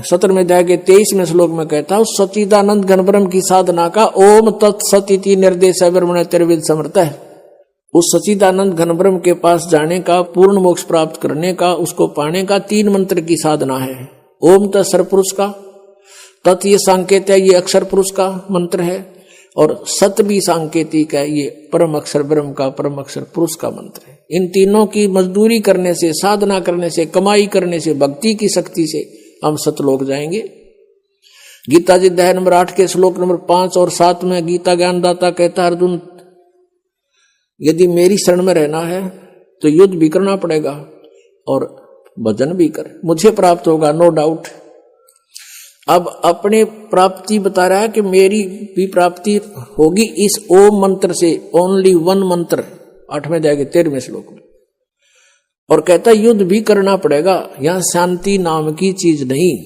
17वें अध्याय के 23वें श्लोक में कहता है, उस सच्चिदानंद घनब्रह्म की साधना का ओम तत्सत इति निर्देश ब्रह्मण त्रिविध समर्थ है। उस सच्चिदानंद घनब्रह्म के पास जाने का, पूर्ण मोक्ष प्राप्त करने का, उसको पाने का 3 मंत्र की साधना है। ओम तत्सर पुरुष का, तत् ये सांकेत है, ये अक्षर पुरुष का मंत्र है, और सत भी सांकेतिक है, ये परम अक्षर ब्रह्म का, परम अक्षर पुरुष का मंत्र है। इन तीनों की मजदूरी करने से, साधना करने से, कमाई करने से, भक्ति की शक्ति से हम सतलोक जाएंगे। गीता जी अध्याय नंबर 8 के श्लोक नंबर 5 और 7 में गीता ज्ञानदाता कहता है, अर्जुन यदि मेरी शरण में रहना है तो युद्ध भी करना पड़ेगा और भजन भी कर, मुझे प्राप्त होगा, नो डाउट। अब अपने प्राप्ति बता रहा है कि मेरी भी प्राप्ति होगी इस ओम मंत्र से, ओनली 1 मंत्र, 8वें अध्याय के 13वें श्लोक में। और कहता युद्ध भी करना पड़ेगा, यहां शांति नाम की चीज नहीं,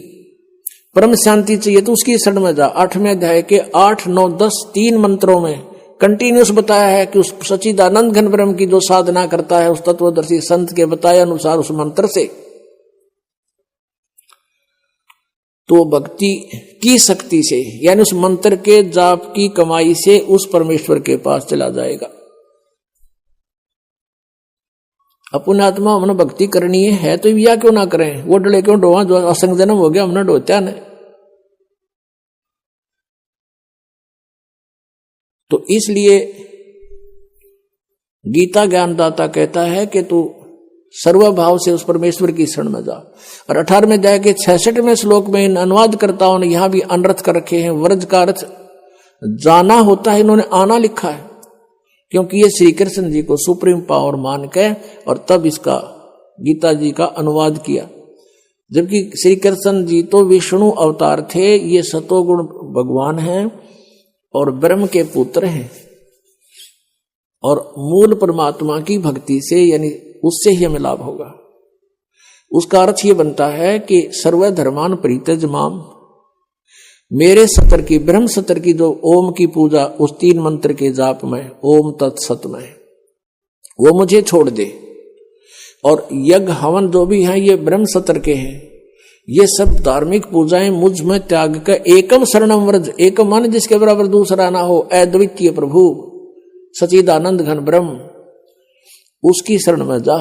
परम शांति चाहिए तो उसकी शरण में जा। 8वें अध्याय के 8, 9, 10 3 मंत्रों में कंटिन्यूस बताया है कि उस सच्चिदानंद घन ब्रह्म की जो साधना करता है, उस तत्वदर्शी संत के बताए अनुसार उस मंत्र से, तो भक्ति की शक्ति से, यानी उस मंत्र के जाप की कमाई से उस परमेश्वर के पास चला जाएगा। अपन आत्मा हमने भक्ति करनी है तो या क्यों ना करें, वो डले क्यों डोवा, जो असंग जन्म हो गया हमने डोत्या ने। तो इसलिए गीता ज्ञानदाता कहता है कि तू सर्वभाव से उस परमेश्वर की शरण में जा। और 18वें अध्याय के 66वें श्लोक में इन अनुवादकर्ताओं ने यहां भी अनर्थ कर रखे हैं। व्रज का अर्थ जाना होता है, इन्होंने आना लिखा है, क्योंकि ये श्री कृष्ण जी को सुप्रीम पावर मान के और तब इसका गीता जी का अनुवाद किया। जबकि श्री कृष्ण जी तो विष्णु अवतार थे, ये सतोगुण भगवान हैं और ब्रह्म के पुत्र हैं, और मूल परमात्मा की भक्ति से, यानी उससे ही हमें लाभ होगा। उसका अर्थ ये बनता है कि सर्वधर्मान परित्यज माम, मेरे सतर की, ब्रह्म सतर की जो ओम की पूजा उस 3 मंत्र के जाप में, ओम तत्सत में, वो मुझे छोड़ दे। और यज्ञ हवन जो भी है ये ब्रह्म सतर के हैं, ये सब धार्मिक पूजाएं मुझ में त्याग कर एकम शरणम व्रज, एकम मन जिसके बराबर दूसरा ना हो, अद्वितीय प्रभु सच्चिदानंद घन ब्रह्म, उसकी शरण में जा,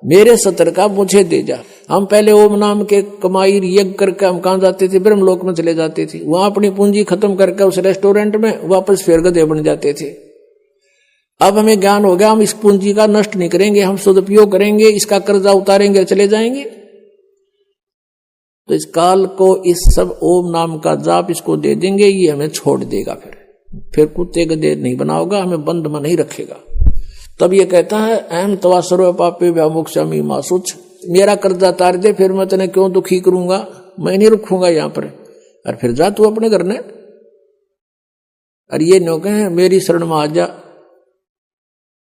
मेरे सतर का मुझे दे जा। हम पहले ओम नाम के कमाई यज्ञ करके हम कहां जाते थे, ब्रह्मलोक में चले जाते थे, वहां अपनी पूंजी खत्म करके उस रेस्टोरेंट में वापस फिर गधे बन जाते थे। अब हमें ज्ञान हो गया, हम इस पूंजी का नष्ट नहीं करेंगे, हम सदुपयोग करेंगे, इसका कर्जा उतारेंगे, चले जाएंगे। तो इस काल को इस सब ओम नाम का जाप इसको दे देंगे, ये हमें छोड़ देगा, फिर कुत्ते गधे नहीं बनाओगा, हमें बंद में नहीं रखेगा। तब ये कहता है अहम तवा सर्व पापे व्यामोक्षामि मा शुच, मेरा कर्जा तार दे, फिर मैं तेने क्यों दुखी करूंगा, मैं नहीं रुकूंगा यहां पर, और फिर जा तू अपने घर ने। और ये नो कहे मेरी शरण में आ जा,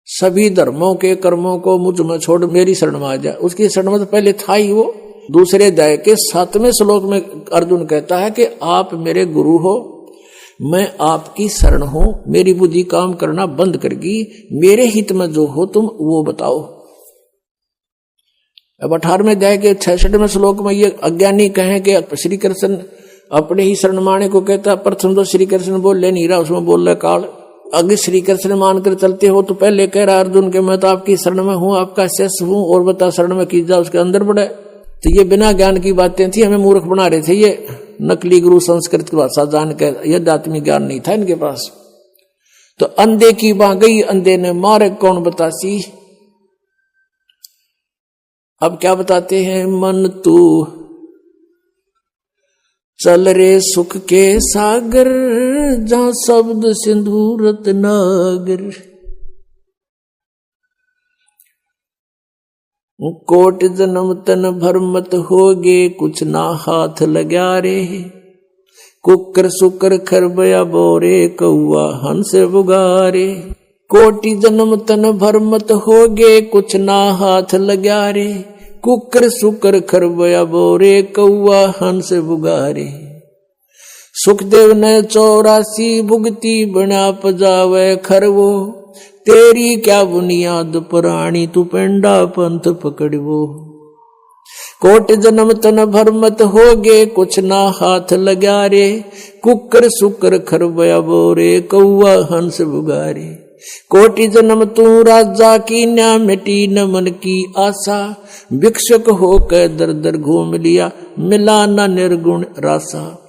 सभी धर्मों के कर्मों को मुझ में छोड़ मेरी शरण में आ जा। उसकी शरण में तो पहले था ही वो। दूसरे अध्याय के 7वें श्लोक में अर्जुन कहता है कि आप मेरे गुरु हो, मैं आपकी शरण हूं, मेरी बुद्धि काम करना बंद करगी, मेरे हित में जो हो तुम वो बताओ। अब 18वें अध्याय के 66वें श्लोक में ये अज्ञानी कहें कि श्री कृष्ण अपने ही शरण माने को कहता, प्रथम तो श्री कृष्ण बोल ले नहीं रहा, उसमें बोल रहा काल। अगर श्री कृष्ण मानकर चलते हो तो पहले कह रहा अर्जुन के मैं तो आपकी शरण में हूं, आपका शिष्य हूं, और बता शरण में की जा, उसके अंदर बढ़े। तो ये बिना ज्ञान की बातें थी, हमें मूर्ख बना रहे थे। ये नकली गुरु संस्कृत की भाषा जान के, यह आत्मिक ज्ञान नहीं था इनके पास। तो अंधे की बां गई, अंधे ने मारे कौन बतासी। अब क्या बताते हैं, मन तू चल रे सुख के सागर, जहां शब्द सिंधु रत्नागर। कोट जन्म तन भर मत होगे, कुछ ना हाथ लगा रे। कुकर सुकर खरबया बोरे, कौआ हंस बुगारे। कोटि जन्म तन भर मत होगे, कुछ ना हाथ लगा रे। कुकर सुकर खरबया बोरे, कौआ हंस बुगारे। सुखदेव ने 84 भुगती बना पजावे खरवो। तेरी क्या बुनियाद पुरानी, तू पेंडा पंथ पकड़वो। कोट जन्म तन भरमत होगे, कुछ ना हाथ लगा रे। कुकर सुकर खरबया बोरे, कौआ हंस बुगारे। कोटि जन्म तू राजा की, न्या मिटी न मन की आशा। भिक्षुक होकर दर दर घूम लिया, मिला न निर्गुण रासा।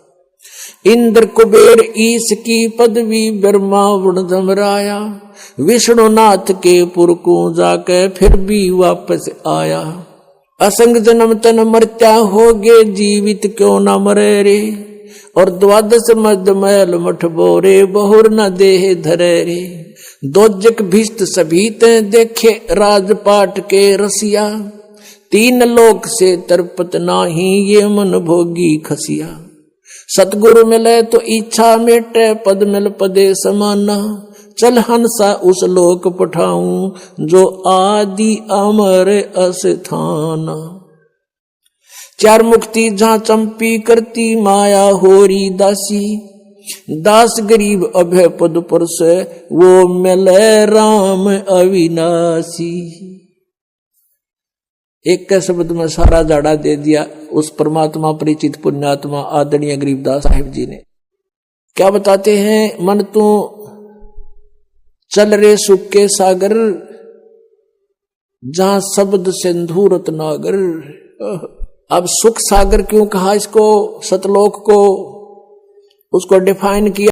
इंद्र कुबेर ईश की पदवी, ब्रह्मा वरुण धमराया। विष्णुनाथ के पुर को जाकर फिर भी वापस आया। असंग जन्म तन मर्त्या होगे, जीवित क्यों न मरे रे। और द्वादश मद मैल मठ बोरे, बहुर न देह धरे रे। दोजक भिष्ट सभी ते देखे, राजपाट के रसिया। तीन लोक से तरपत नाही, ये मन भोगी खसिया। सतगुरु मिले तो इच्छा मेटे, पद मिल पदे समाना। चल हंसा उस लोक पठाऊं, जो आदि अमर अस्थान। चार मुक्ति जहां चंपी करती, माया होरी दासी। दास गरीब अभय पद पर से, वो मिले राम अविनाशी। एक के शब्द में सारा जाड़ा दे दिया उस परमात्मा परिचित पुण्यात्मा आदरणीय गरीबदास साहिब जी ने। क्या बताते हैं? मन तू चल रे सुख के सागर, जहां शब्द सिंधु रत्नागर। अब सुख सागर क्यों कहा इसको, सतलोक को, उसको डिफाइन किया।